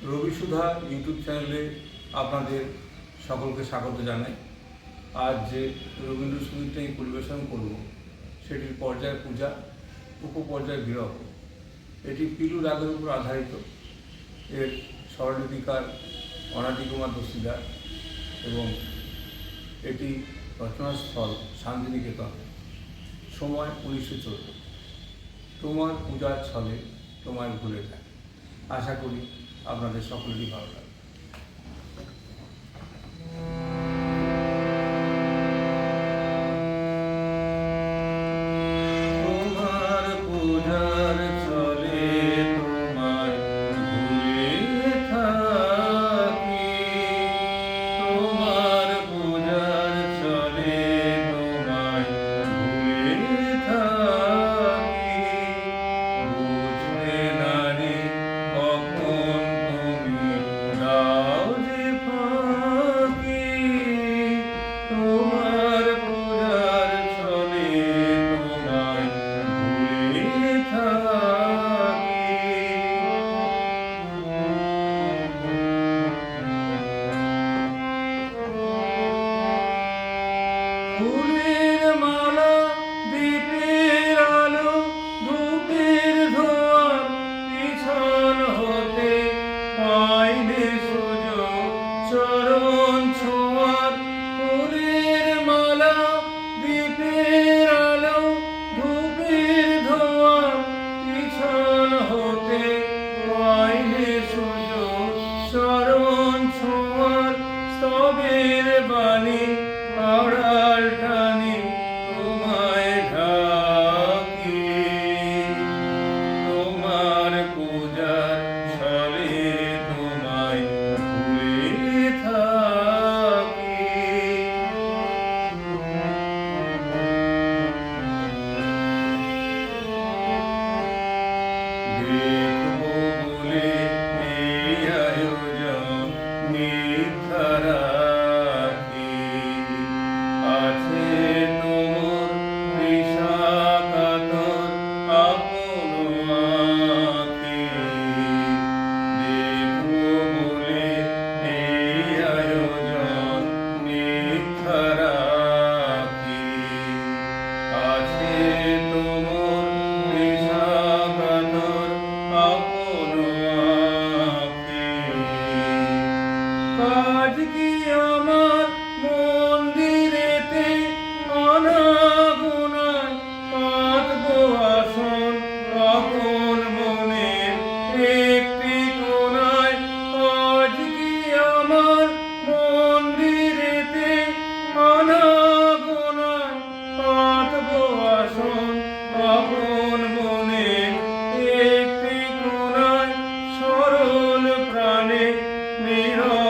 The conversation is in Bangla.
রবি সুধা ইউটিউব চ্যানেলে আপনাদের সকলকে স্বাগত জানাই। আজ যে রবীন্দ্রসঙ্গীতটা পরিবেশন করব সেটির পর্যায় পূজা, উপপর্যায় বিরহ। এটি পিলু রাগের উপর আধারিত। এর স্বরলিপিকার অনাদি কুমার দস্তিদার এবং এটি রচনাস্থল শান্তিনিকেতন। সময় 1914। তোমার পূজার ছলে তোমায় ভুলে যায়। আশা করি আপনাদের সকলেরই ভালো লাগবে। তোমার পূজার ছলে তোমায় ভুলে থাকি, তোমার পূজার ছলে তোমায় ভুলে থাকি। বুঝবে না রে কখন তুমি দাও যে ফাঁকি, তোমার পূজার ছলে তোমায় ভুলে থাকি। ফুলের মালা, দীপের আলো, ধূপের ধোঁয়া, পিছন হতে পাইলে সুযোগ চরণ ছোঁয়ার। ফুলের মালা, দীপের আলো, ধূপের ধোঁয়া, পিছন হতে পাইলে সুযোগ চরণ ছোঁয়ার। স্তবের বাণী আড়াল টানি তোমায় ঢাকি, তোমার পূজার ছলে তোমায় ভুলে থাকি। দেখবো বলে এই আয়োজন মিথ্যা রাখি, আছে তোর বিষাকাতর আপন আঁখি। দেখবো বলে এই আয়োজন মিথ্যা রাখি, আছে তোর বিষাকাতর আপন আঁখি। কাজ কি আমার মন্দিরেতে অনাগুনায় পাতবো আসন আপন মনের একটি কোণায়। আজ কি আমার মন্দিরেতে অনাগুনায় পাতবো আসন আপন মনের একটি কোণায়। সরল প্রাণে নীরব